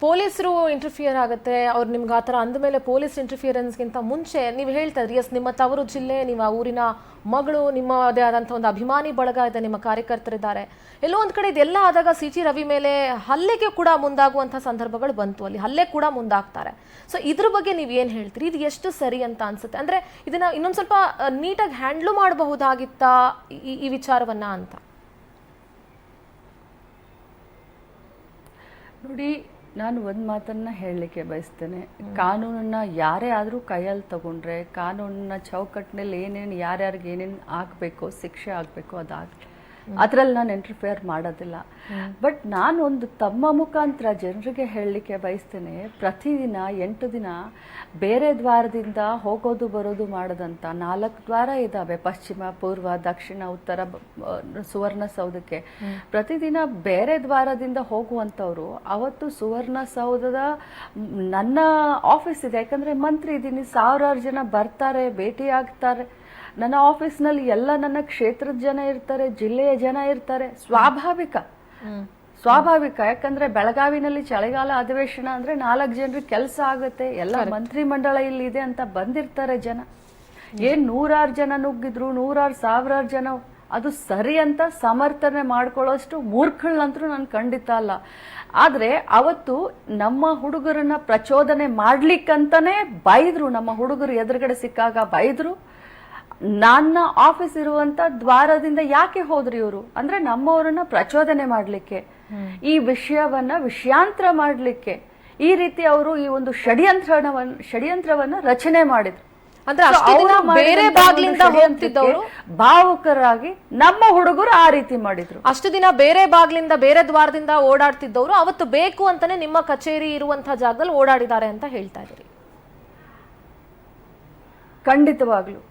ಪೊಲೀಸರು ಇಂಟರ್ಫಿಯರ್ ಆಗುತ್ತೆ, ಅವ್ರು ನಿಮ್ಗೆ ಆ ಥರ ಅಂದಮೇಲೆ ಪೊಲೀಸ್ ಇಂಟರ್ಫಿಯರೆನ್ಸ್ಗಿಂತ ಮುಂಚೆ ನೀವು ಹೇಳ್ತಾ ಇದ್ರಿ, ಎಸ್ ನಿಮ್ಮ ತವರು ಜಿಲ್ಲೆ, ನೀವು ಆ ಊರಿನ ಮಗಳು, ನಿಮ್ಮದೇ ಆದಂಥ ಒಂದು ಅಭಿಮಾನಿ ಬಳಗ ಇದೆ, ನಿಮ್ಮ ಕಾರ್ಯಕರ್ತರಿದ್ದಾರೆ. ಎಲ್ಲೋ ಒಂದು ಕಡೆ ಇದೆಲ್ಲ ಆದಾಗ ಸಿ ಟಿ ರವಿ ಮೇಲೆ ಹಲ್ಲೆಗೆ ಕೂಡ ಮುಂದಾಗುವಂಥ ಸಂದರ್ಭಗಳು ಬಂತು, ಅಲ್ಲಿ ಹಲ್ಲೆ ಕೂಡ ಮುಂದಾಗ್ತಾರೆ. ಸೊ ಇದ್ರ ಬಗ್ಗೆ ನೀವು ಏನು ಹೇಳ್ತೀರಿ? ಇದು ಎಷ್ಟು ಸರಿ ಅಂತ ಅನ್ಸುತ್ತೆ? ಅಂದರೆ ಇದನ್ನು ಇನ್ನೊಂದು ಸ್ವಲ್ಪ ನೀಟಾಗಿ ಹ್ಯಾಂಡ್ಲು ಮಾಡಬಹುದಾಗಿತ್ತಾ ಈ ವಿಚಾರವನ್ನ ಅಂತ? ನೋಡಿ, ನಾನು ಒಂದು ಮಾತನ್ನ ಹೇಳಲಿಕ್ಕೆ ಬಯಸ್ತೇನೆ. ಕಾನೂನನ್ನ ಯಾರೇ ಆದರೂ ಕೈಯಲ್ಲಿ ತಗೊಂಡ್ರೆ, ಕಾನೂನಿನ ಚೌಕಟ್ಟಿನಲ್ಲಿ ಏನೇನು ಯಾರ್ಯಾರಿಗೆ ಏನೇನು ಆಗಬೇಕು, ಶಿಕ್ಷೆ ಆಗಬೇಕು ಅದಾಗಲಿ, ಅದರಲ್ಲಿ ನಾನು ಇಂಟರ್ಫಿಯರ್ ಮಾಡೋದಿಲ್ಲ. ಬಟ್ ನಾನು ಒಂದು ತಮ್ಮ ಮುಖಾಂತರ ಜನರಿಗೆ ಹೇಳಲಿಕ್ಕೆ ಬಯಸ್ತೇನೆ, ಪ್ರತಿದಿನ 8 ದಿನ ಬೇರೆ ದ್ವಾರದಿಂದ ಹೋಗೋದು ಬರೋದು ಮಾಡೋದಂತ 4 ದ್ವಾರ ಇದ್ದಾವೆ, ಪಶ್ಚಿಮ, ಪೂರ್ವ, ದಕ್ಷಿಣ, ಉತ್ತರ ಸುವರ್ಣಸೌಧಕ್ಕೆ. ಪ್ರತಿದಿನ ಬೇರೆ ದ್ವಾರದಿಂದ ಹೋಗುವಂಥವ್ರು ಅವತ್ತು ಸುವರ್ಣಸೌಧದ ನನ್ನ ಆಫೀಸ್ ಇದೆ, ಯಾಕಂದರೆ ಮಂತ್ರಿ ಇದ್ದೀನಿ, ಸಾವಿರಾರು ಜನ ಬರ್ತಾರೆ, ಭೇಟಿಯಾಗ್ತಾರೆ. ನನ್ನ ಆಫೀಸ್ನಲ್ಲಿ ಎಲ್ಲ ನನ್ನ ಕ್ಷೇತ್ರದ ಜನ ಇರ್ತಾರೆ, ಜಿಲ್ಲೆಯ ಜನ ಇರ್ತಾರೆ. ಸ್ವಾಭಾವಿಕ, ಯಾಕಂದ್ರೆ ಬೆಳಗಾವಿನಲ್ಲಿ ಚಳಿಗಾಲ ಅಧಿವೇಶನ ಅಂದ್ರೆ 4 ಜನರಿಗೆ ಕೆಲಸ ಆಗುತ್ತೆ, ಎಲ್ಲ ಮಂತ್ರಿ ಮಂಡಳ ಇಲ್ಲಿ ಇದೆ ಅಂತ ಬಂದಿರ್ತಾರೆ ಜನ. ಏನ್ 100 ಜನ ನುಗ್ಗಿದ್ರು, 100,000 ಜನ, ಅದು ಸರಿ ಅಂತ ಸಮರ್ಥನೆ ಮಾಡ್ಕೊಳ್ಳೋಷ್ಟು ಮೂರ್ಖಗಳಂತರೂ ನಾನು ಖಂಡಿತ ಅಲ್ಲ. ಆದ್ರೆ ಅವತ್ತು ನಮ್ಮ ಹುಡುಗರನ್ನ ಪ್ರಚೋದನೆ ಮಾಡ್ಲಿಕ್ಕಂತಾನೆ ಬೈದ್ರು, ನಮ್ಮ ಹುಡುಗರು ಎದುರುಗಡೆ ಸಿಕ್ಕಾಗ ಬೈದ್ರು. ನನ್ನ ಆಫೀಸ್ ಇರುವಂತ ದ್ವಾರದಿಂದ ಯಾಕೆ ಹೋದ್ರಿ ಇವರು ಅಂದ್ರೆ ನಮ್ಮವರನ್ನ ಪ್ರಚೋದನೆ ಮಾಡ್ಲಿಕ್ಕೆ, ಈ ವಿಷಯಾಂತರ ಮಾಡ್ಲಿಕ್ಕೆ, ಈ ರೀತಿ ಅವರು ಈ ಒಂದು ಷಡ್ಯಂತ್ರವನ್ನ ರಚನೆ ಮಾಡಿದ್ರು. ಅಂದ್ರೆ ಬೇರೆ ಬಾಗ್ಲಿಂದ ಹೋಗ್ತಿದ್ದವರು ಭಾವುಕರಾಗಿ ನಮ್ಮ ಹುಡುಗರು ಆ ರೀತಿ ಮಾಡಿದ್ರು. ಅಷ್ಟು ದಿನ ಬೇರೆ ಬಾಗ್ಲಿಂದ ಬೇರೆ ದ್ವಾರದಿಂದ ಓಡಾಡ್ತಿದ್ದವರು ಅವತ್ತು ಬೇಕು ಅಂತಾನೆ ನಿಮ್ಮ ಕಚೇರಿ ಇರುವಂತಹ ಜಾಗದಲ್ಲಿ ಓಡಾಡಿದ್ದಾರೆ ಅಂತ ಹೇಳ್ತಾ ಇದ್ದೀರಿ? ಖಂಡಿತವಾಗ್ಲು.